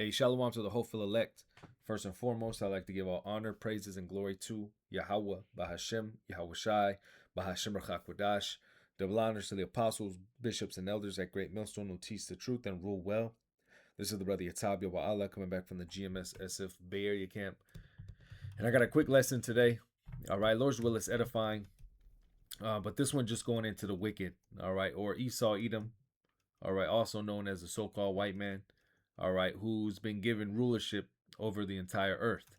Hey, shalom to the hopeful elect. First and foremost, I'd like to give all honor, praises, and glory to Yahweh, Bahashem, Yahweh Shai, Bahashem Rachakwadash. Double honors to the apostles, bishops, and elders at Great Millstone who teach the truth and rule well. This is the brother Yatab Allah coming back from the GMS SF Bay Area camp. And I got a quick lesson today. All right, Lord's will is edifying. But this one just going into the wicked, all right, or Esau, Edom, all right, also known as the so-called white man, all right, who's been given rulership over the entire earth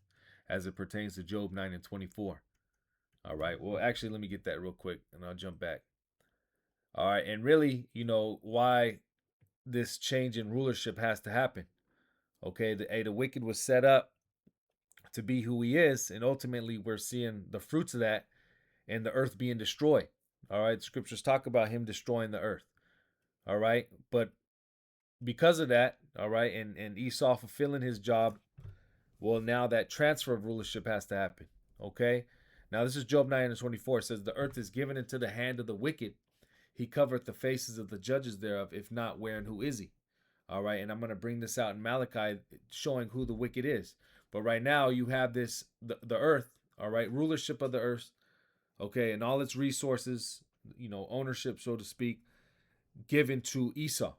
as it pertains to Job 9 and 24. All right, well, actually, let me get that real quick and I'll jump back. All right, and really, why this change in rulership has to happen. Okay, the wicked was set up to be who he is, and ultimately we're seeing the fruits of that and the earth being destroyed. All right, the scriptures talk about him destroying the earth. All right, but because of that, all right, and Esau fulfilling his job, well, now that transfer of rulership has to happen. Okay, now this is Job 9 and 24. It says, the earth is given into the hand of the wicked. He covereth the faces of the judges thereof. If not, where and who is he? All right, and I'm going to bring this out in Malachi, showing who the wicked is. But right now, you have this, the earth, all right, rulership of the earth, okay, and all its resources, ownership, so to speak, given to Esau,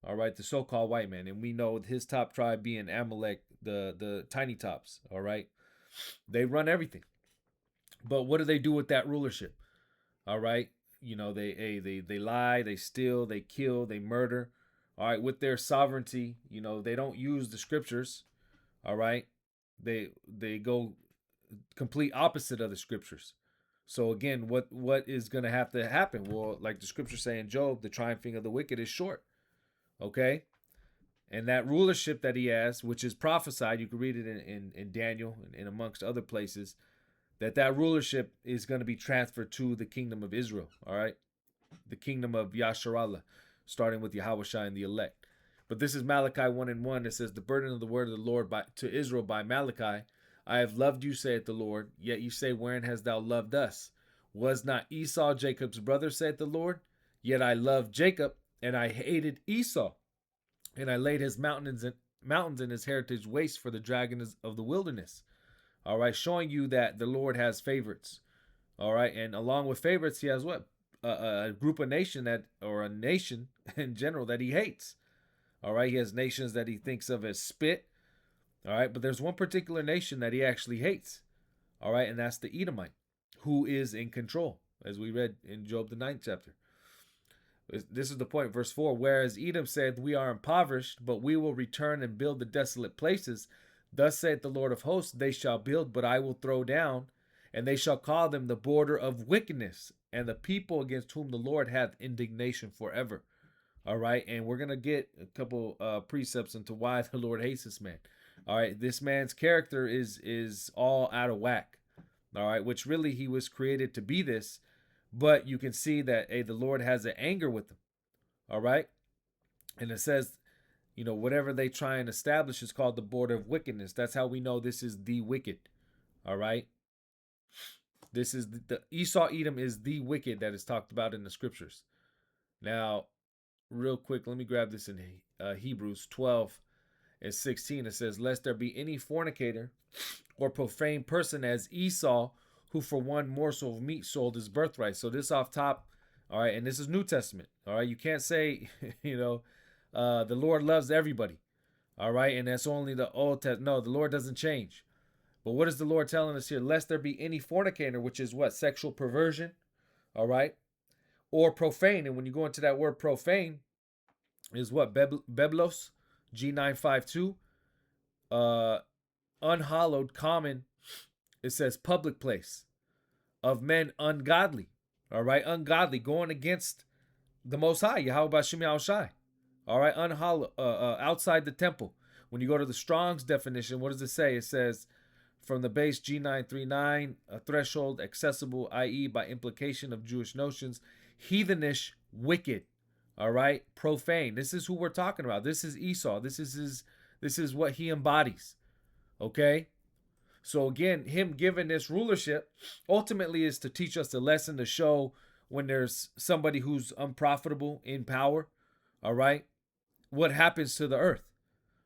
all right, the so-called white man. And we know his top tribe being Amalek, the tiny tops, all right. They run everything. But what do they do with that rulership? All right, they lie, they steal, they kill, they murder. All right, with their sovereignty, they don't use the scriptures. All right, they go complete opposite of the scriptures. So again, what is going to have to happen? Well, like the scriptures say in Job, the triumphing of the wicked is short. Okay, and that rulership that he has, which is prophesied, you can read it in Daniel and amongst other places, that rulership is going to be transferred to the kingdom of Israel. All right, the kingdom of Yasharallah, starting with Yahweh Shai and the elect. But this is Malachi 1 and 1. It says, the burden of the word of the Lord to Israel by Malachi. I have loved you, saith the Lord, yet you say, wherein hast thou loved us? Was not Esau Jacob's brother, saith the Lord? Yet I loved Jacob, and I hated Esau. And I laid his mountains and his heritage waste for the dragons of the wilderness. All right, showing you that the Lord has favorites. All right, and along with favorites, he has what? A group of nation or a nation in general that he hates. All right, he has nations that he thinks of as spit. All right, but there's one particular nation that he actually hates. All right, and that's the Edomite, who is in control, as we read in Job the 9th chapter. This is the point, verse 4. Whereas Edom said, we are impoverished, but we will return and build the desolate places. Thus saith the Lord of hosts, they shall build, but I will throw down, and they shall call them the border of wickedness, and the people against whom the Lord hath indignation forever. All right, and we're going to get a couple precepts into why the Lord hates this man. All right, this man's character is all out of whack. All right, which really he was created to be this, but you can see that, the Lord has an anger with him. All right, and it says, whatever they try and establish is called the border of wickedness. That's how we know this is the wicked. All right, this is the Esau Edom is the wicked that is talked about in the scriptures. Now, real quick, let me grab this in Hebrews 12 and 16. It says, lest there be any fornicator or profane person as Esau, who for one morsel of meat sold his birthright. So this off top, all right, and this is New Testament. All right, you can't say, the Lord loves everybody. All right, and that's only the Old Testament. No, the Lord doesn't change. But what is the Lord telling us here? Lest there be any fornicator, which is what? Sexual perversion. All right, or profane. And when you go into that word profane, is what? Beblos, G952. Unhallowed, common. It says public place of men ungodly. All right, ungodly, going against the Most High, Yahweh Shem Yahweh Shai. All right, unhallowed, outside the temple. When you go to the Strong's definition, what does it say? It says, from the base G939, a threshold accessible, i.e., by implication of Jewish notions, heathenish, wicked. All right, profane. This is who we're talking about. This is Esau. This is what he embodies. Okay. So again, him giving this rulership ultimately is to teach us a lesson, to show when there's somebody who's unprofitable in power, all right, what happens to the earth.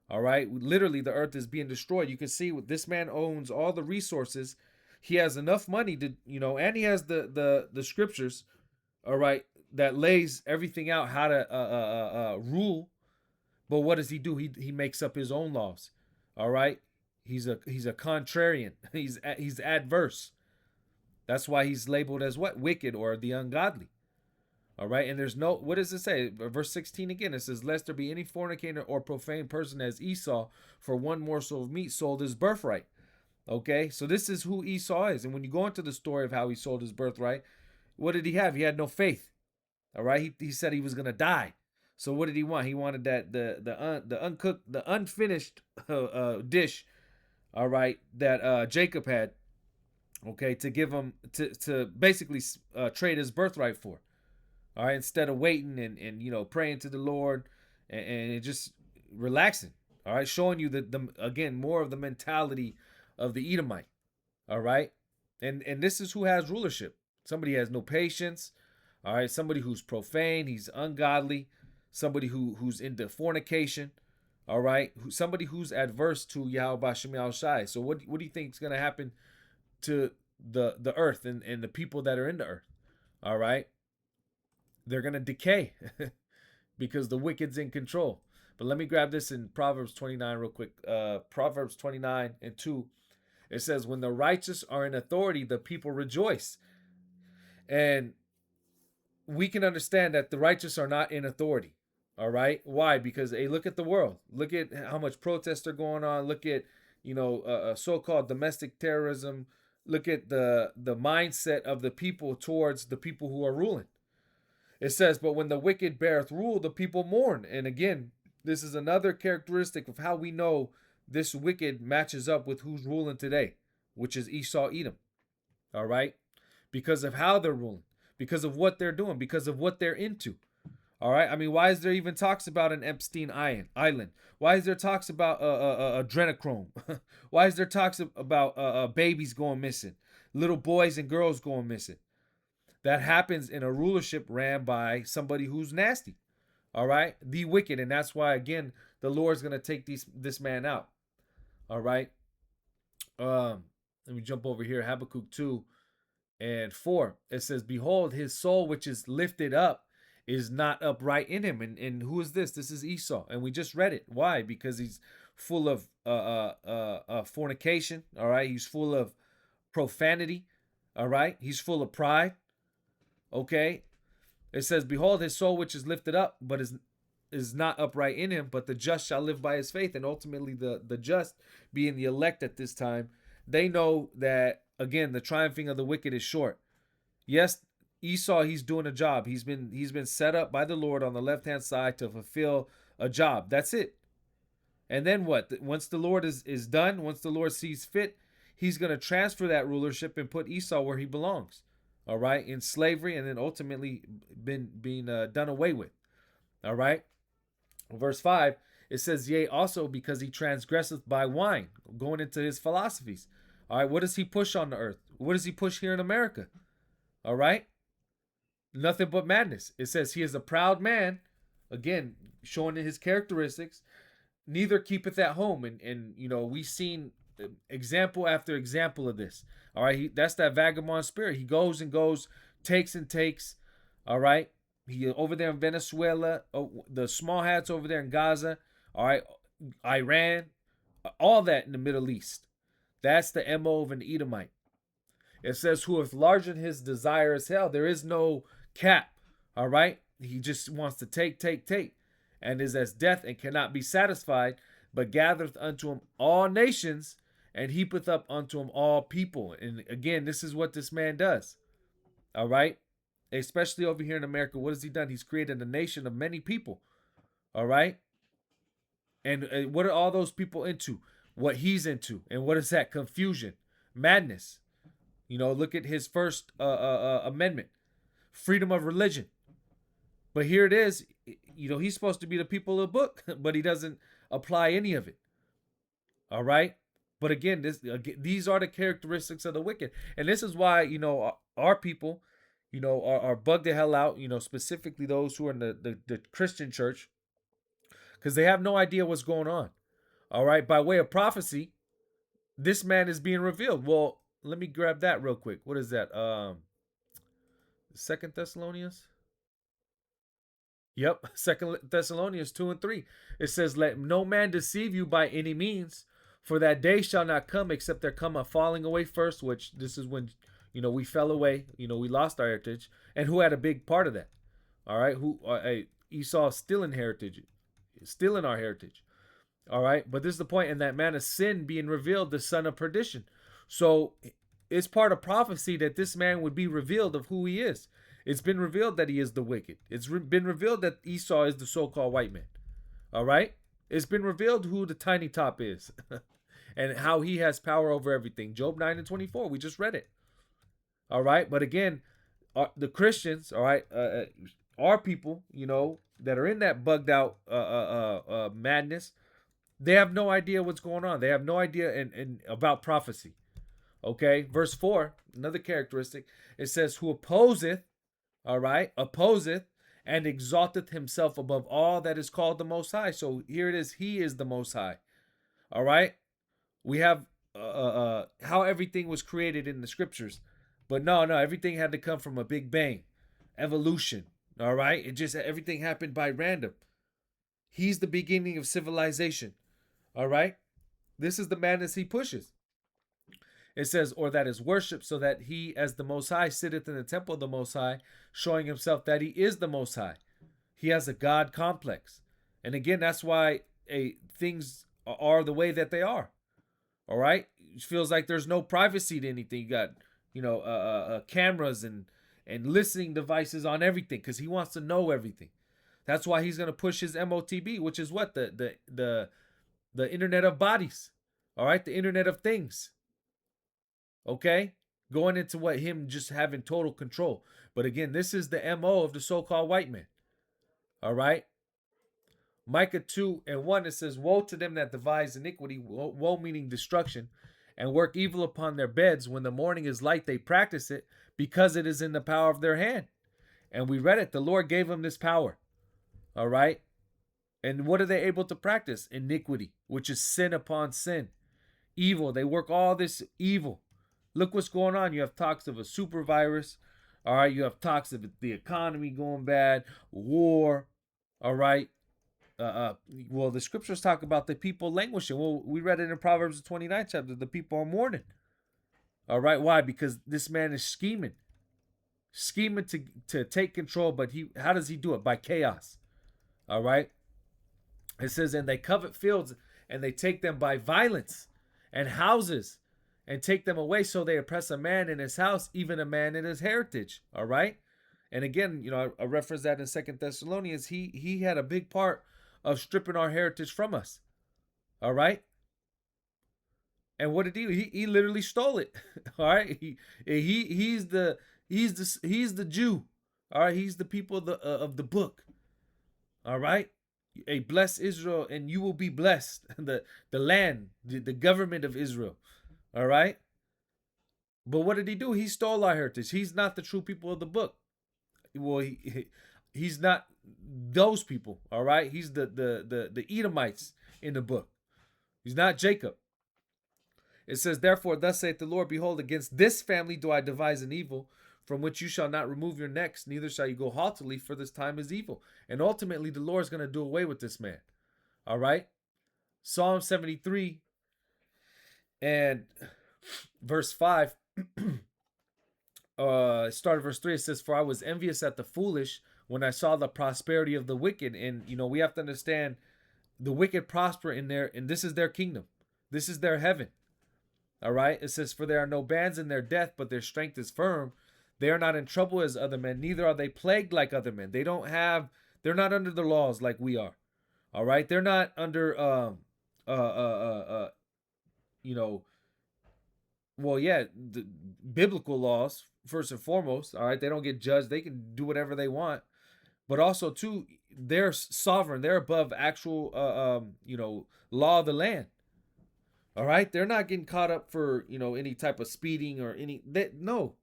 All right, literally, the earth is being destroyed. You can see this man owns all the resources. He has enough money to, and he has the scriptures. All right, that lays everything out how to rule. But what does he do? He makes up his own laws. All right, he's a contrarian. He's adverse. That's why he's labeled as what? Wicked or the ungodly. All right, and there's no, what does it say? Verse 16 again, it says, lest there be any fornicator or profane person as Esau, for one morsel of meat sold his birthright. Okay, so this is who Esau is. And when you go into the story of how he sold his birthright, what did he have? He had no faith. All right, he said he was going to die. So what did he want? He wanted that the uncooked, the unfinished dish, all right, that Jacob had, okay, to give him to basically trade his birthright for. All right, instead of waiting and praying to the Lord and just relaxing. All right, showing you the again more of the mentality of the Edomite. All right, and this is who has rulership. Somebody has no patience. All right, somebody who's profane, he's ungodly, somebody who's into fornication. All right, somebody who's adverse to Yahweh Bashem Shai. So what do you think is going to happen to the earth and the people that are in the earth? All right, they're going to decay because the wicked's in control. But let me grab this in Proverbs 29 real quick. Proverbs 29:2. It says, when the righteous are in authority, the people rejoice. And we can understand that the righteous are not in authority. All right. Why? Because hey, look at the world. Look at how much protests are going on. Look at so-called domestic terrorism. Look at the mindset of the people towards the people who are ruling. It says, but when the wicked beareth rule, the people mourn. And again, this is another characteristic of how we know this wicked matches up with who's ruling today, which is Esau Edom. All right? Because of how they're ruling, because of what they're doing, because of what they're into. All right? I mean, why is there even talks about an Epstein Island? Why is there talks about adrenochrome? Why is there talks about babies going missing, little boys and girls going missing? That happens in a rulership ran by somebody who's nasty. All right? The wicked. And that's why, again, the Lord's going to take this man out. All right? Let me jump over here. Habakkuk 2:4. It says, behold, his soul which is lifted up is not upright in him. And who is this? This is Esau. And we just read it. Why? Because he's full of fornication. All right? He's full of profanity. All right? He's full of pride. Okay, it says, behold, his soul which is lifted up, but is not upright in him, but the just shall live by his faith. And ultimately the just, being the elect at this time, they know that, again, the triumphing of the wicked is short. Yes, Esau, he's doing a job. He's been set up by the Lord on the left-hand side to fulfill a job. That's it. And then what? Once the Lord is done, once the Lord sees fit, he's going to transfer that rulership and put Esau where he belongs. All right, in slavery, and then ultimately being done away with. All right, verse 5, it says, yea, also because he transgresseth by wine, going into his philosophies. All right, what does he push on the earth? What does he push here in America? All right, nothing but madness. It says he is a proud man, again showing his characteristics. Neither keepeth at home, and we've seen example after example of this. All right, that's that vagabond spirit. He goes and goes, takes and takes. All right, he over there in Venezuela, the small hats over there in Gaza. All right, Iran, all that in the Middle East. That's the MO of an Edomite. It says, who hath larger his desire as hell. There is no cap. All right, he just wants to take, and is as death and cannot be satisfied, but gathereth unto him all nations, and heapeth up unto him all people. And again, this is what this man does. All right? Especially over here in America, what has he done? He's created a nation of many people. All right? And what are all those people into? What he's into. And what is that? Confusion. Madness. Look at his first amendment. Freedom of religion. But here it is. He's supposed to be the people of the book, but he doesn't apply any of it. All right? But again, these are the characteristics of the wicked. And this is why, our people, are bugged the hell out, specifically those who are in the Christian church, because they have no idea what's going on. All right, by way of prophecy, this man is being revealed. Well, let me grab that real quick. What is that? Second Thessalonians. Yep, Second Thessalonians 2 and 3. It says, "Let no man deceive you by any means, for that day shall not come except there come a falling away first." Which this is when we fell away. We lost our heritage, and who had a big part of that? All right, who Esau still in heritage, still in our heritage. All right, but this is the point, in that man of sin being revealed, the son of perdition. So it's part of prophecy that this man would be revealed of who he is. It's been revealed that he is the wicked. It's been revealed that Esau is the so-called white man. All right, it's been revealed who the tiny top is, and how he has power over everything. Job 9 and 24. We just read it. All right, but again, the Christians, all right, our people, that are in that bugged out madness, they have no idea what's going on. They have no idea about prophecy. Okay, verse 4, another characteristic. It says, "Who opposeth," all right, "opposeth and exalteth himself above all that is called the Most High." So here it is. He is the Most High. All right. We have how everything was created in the scriptures, but no, everything had to come from a big bang, evolution. All right, it just everything happened by random. He's the beginning of civilization. All right, this is the madness he pushes. It says, "Or that is worship, so that he, as the Most High, sitteth in the temple of the Most High, showing himself that he is the Most High." He has a God complex. And again, that's why things are the way that they are. All right? It feels like there's no privacy to anything. You got, cameras and listening devices on everything because he wants to know everything. That's why he's going to push his MOTB, which is what? The Internet of Bodies. All right? The Internet of Things. Okay? Going into what him just having total control. But again, this is the MO of the so-called white man. All right? Micah 2 and 1, it says, "Woe to them that devise iniquity," woe meaning destruction, "and work evil upon their beds. When the morning is light, they practice it, because it is in the power of their hand." And we read it. The Lord gave them this power. All right? And what are they able to practice? Iniquity, which is sin upon sin. Evil. They work all this evil. Look what's going on. You have talks of a super virus. All right? You have talks of the economy going bad, war. All right? Well, the scriptures talk about the people languishing. Well, we read it in Proverbs 29 chapter. The people are mourning. All right, why? Because this man is scheming to take control. But how does he do it? By chaos. All right. It says, "And they covet fields, and they take them by violence, and houses, and take them away. So they oppress a man in his house, even a man in his heritage." All right. And again, I reference that in Second Thessalonians. He had a big part of stripping our heritage from us. All right. And what did he do? He literally stole it. All right. He's the Jew. All right. He's the people of the book. All right. A bless Israel, and you will be blessed. The land, the government of Israel. All right. But what did he do? He stole our heritage. He's not the true people of the book. Well, he's not those people. All right. He's the Edomites in the book. He's not Jacob. It says, "Therefore, thus saith the Lord, behold, against this family do I devise an evil, from which you shall not remove your necks, neither shall you go haughtily, for this time is evil." And ultimately, the Lord is going to do away with this man. All right. Psalm 73 and verse 5. Start of verse 3. It says, "For I was envious at the foolish when I saw the prosperity of the wicked." And we have to understand, the wicked prosper in and this is their kingdom. This is their heaven. All right. It says, "For there are no bands in their death, but their strength is firm. They are not in trouble as other men, neither are they plagued like other men." They're not under the laws like we are. All right. They're not under the biblical laws first and foremost. All right. They don't get judged. They can do whatever they want. But also too, they're sovereign. They're above actual law of the land. All right. They're not getting caught up for any type of speeding or no.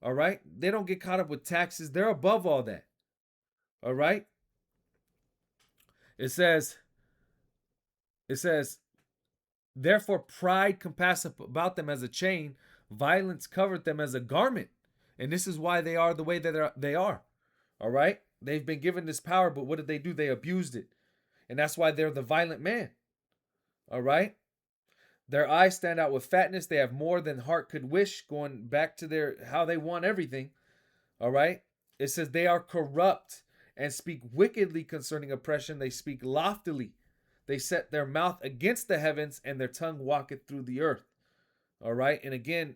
All right. They don't get caught up with taxes. They're above all that. All right. It says Therefore, pride compasseth about them as a chain, violence covered them as a garment. And this is why they are the way that they are. All right? They've been given this power, but what did they do? They abused it. And that's why they're the violent man. All right? Their eyes stand out with fatness. They have more than heart could wish, going back to their how they want everything. All right? It says they are corrupt and speak wickedly concerning oppression. They speak loftily. They set their mouth against the heavens, and their tongue walketh through the earth. All right? And again,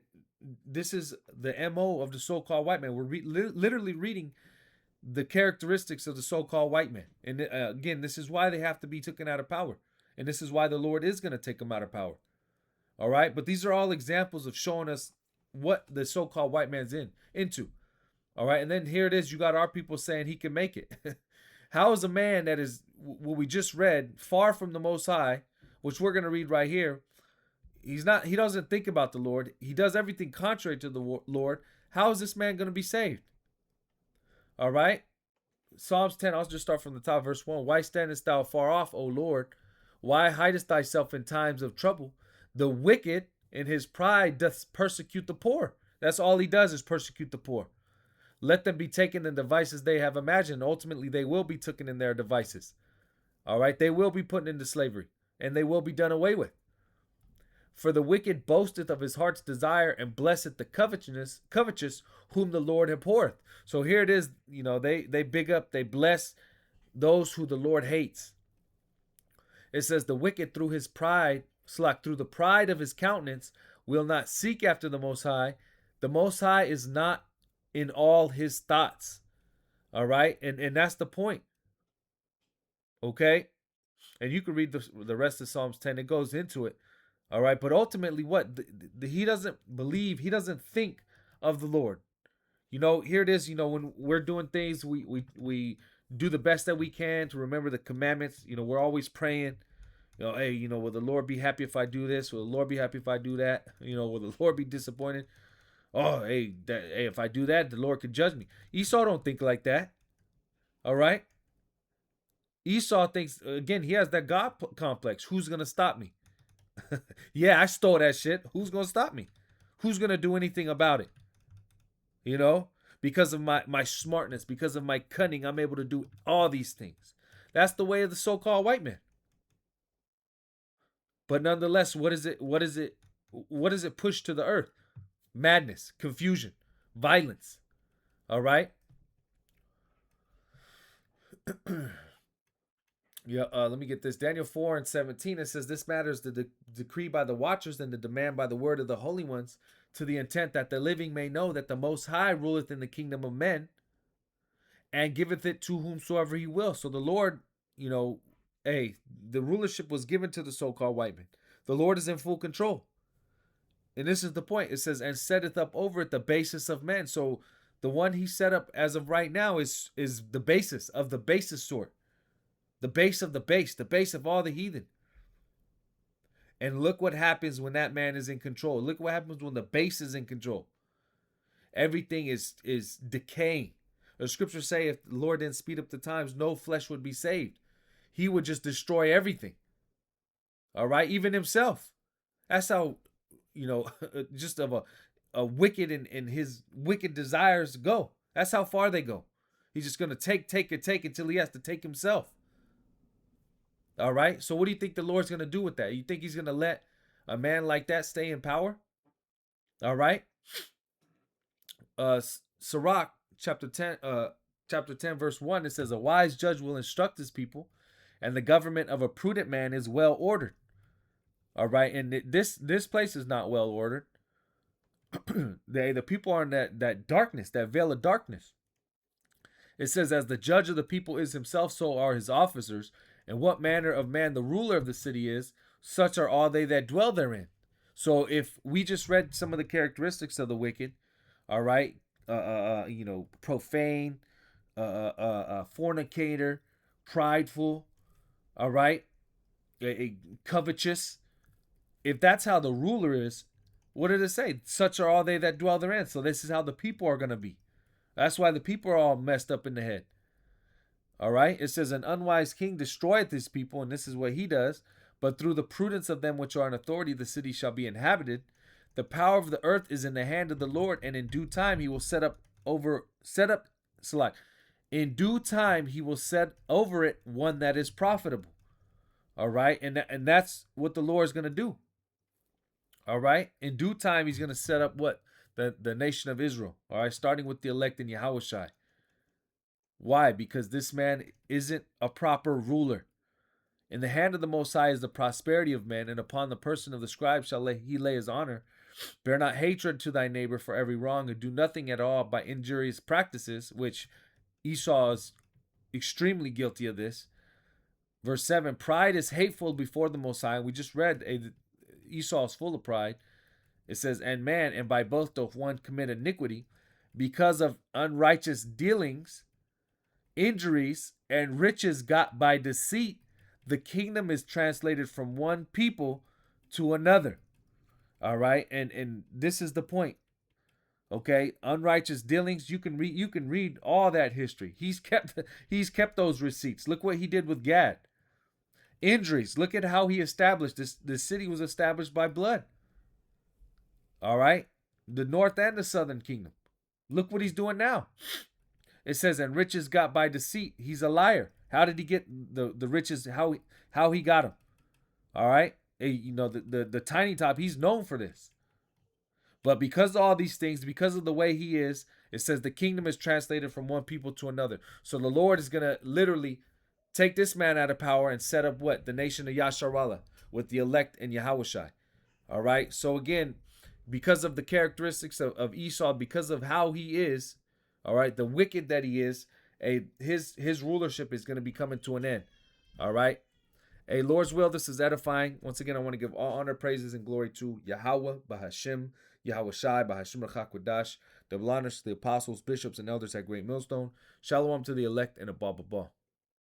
this is the MO of the so-called white man. We're literally reading the characteristics of the so-called white man. And again, this is why they have to be taken out of power. And this is why the Lord is going to take them out of power. All right? But these are all examples of showing us what the so-called white man's into. All right? And then here it is, you got our people saying he can make it. How is a man that is what we just read, far from the Most High, which we're going to read right here, he doesn't think about the Lord. He does everything contrary to the Lord. How is this man going to be saved? All right? Psalms 10, I'll just start from the top, verse 1. Why standest thou far off, O Lord? Why hidest thyself in times of trouble? The wicked in his pride doth persecute the poor. That's all he does is persecute the poor. Let them be taken in devices they have imagined. Ultimately, they will be taken in their devices. All right? They will be put into slavery, and they will be done away with. For the wicked boasteth of his heart's desire, and blesseth the covetous whom the Lord abhorreth. So here it is, they big up, they bless those who the Lord hates. It says the wicked through his pride, through the pride of his countenance, will not seek after the Most High. The Most High is not in all his thoughts. All right? And that's the point. Okay? And you can read the rest of Psalms 10. It goes into it. All right? But ultimately, what? He doesn't believe. He doesn't think of the Lord. Here it is. When we're doing things, we do the best that we can to remember the commandments. We're always praying. Hey, will the Lord be happy if I do this? Will the Lord be happy if I do that? Will the Lord be disappointed? Oh, hey, if I do that, the Lord could judge me. Esau don't think like that. All right? Esau thinks, again, he has that God complex. Who's going to stop me? Yeah, I stole that shit. Who's going to stop me? Who's going to do anything about it? Because of my smartness, because of my cunning, I'm able to do all these things. That's the way of the so-called white man. But nonetheless, what is it push to the earth? Madness, confusion, violence. All right? Yeah, let me get this. Daniel 4:17, it says, this matter is the decree by the watchers and the demand by the word of the holy ones, to the intent that the living may know that the Most High ruleth in the kingdom of men and giveth it to whomsoever he will. So the Lord, the rulership was given to the so-called white man. The Lord is in full control. And this is the point. It says, and setteth up over it the basis of men. So the one he set up as of right now is the basis of the basis sort. The base of the base of all the heathen. And look what happens when that man is in control. Look what happens when the base is in control. Everything is decaying. The scriptures say if the Lord didn't speed up the times, no flesh would be saved. He would just destroy everything. All right? Even himself. That's how, just of a wicked and his wicked desires go. That's how far they go. He's just going to take until he has to take himself. All right? So what do you think the Lord's going to do with that? You think he's going to let a man like that stay in power? All right? Sirach, chapter 10, verse 1, it says, a wise judge will instruct his people, and the government of a prudent man is well ordered. All right? And this place is not well ordered. The people are in that darkness, that veil of darkness. It says, as the judge of the people is himself, so are his officers. And what manner of man the ruler of the city is, such are all they that dwell therein. So if we just read some of the characteristics of the wicked, all right, profane, fornicator, prideful, all right, covetous. If that's how the ruler is, what did it say? Such are all they that dwell therein. So this is how the people are going to be. That's why the people are all messed up in the head. All right. It says an unwise king destroyeth his people, and this is what he does. But through the prudence of them which are in authority, the city shall be inhabited. The power of the earth is in the hand of the Lord, and in due time he will select. In due time he will set over it one that is profitable. All right, and that's what the Lord is going to do. All right, in due time he's going to set up what the nation of Israel. All right, starting with the elect in Yahushai. Why? Because this man isn't a proper ruler. In the hand of the Most High is the prosperity of men, and upon the person of the scribe shall he lay his honor. Bear not hatred to thy neighbor for every wrong, and do nothing at all by injurious practices, which Esau is extremely guilty of this. Verse 7, pride is hateful before the Most High. We just read Esau is full of pride. It says, and by both doth one commit iniquity, because of unrighteous dealings, injuries, and riches got by deceit, the kingdom is translated from one people to another. All right, and this is the point. Okay, unrighteous dealings. You can read all that history. He's kept those receipts. Look what he did with Gad. Injuries. Look at how he established this. This city was established by blood. All right, the north and the southern kingdom. Look what he's doing now. It says, and riches got by deceit. He's a liar. How did he get the riches? How he got them? All right, the tiny top. He's known for this. But because of all these things, because of the way he is, it says the kingdom is translated from one people to another. So the Lord is going to literally take this man out of power and set up what? The nation of Yasharallah with the elect and Yahushai. All right. So again, because of the characteristics of Esau, because of how he is, all right, the wicked that he is, his rulership is going to be coming to an end. All right. Hey, Lord's will, this is edifying. Once again, I want to give all honor, praises, and glory to Yahweh, Bahashim, Yahushai, Bahashim Rachakwadash, double honors to the apostles, bishops, and elders at Great Millstone. Shalom to the elect and above.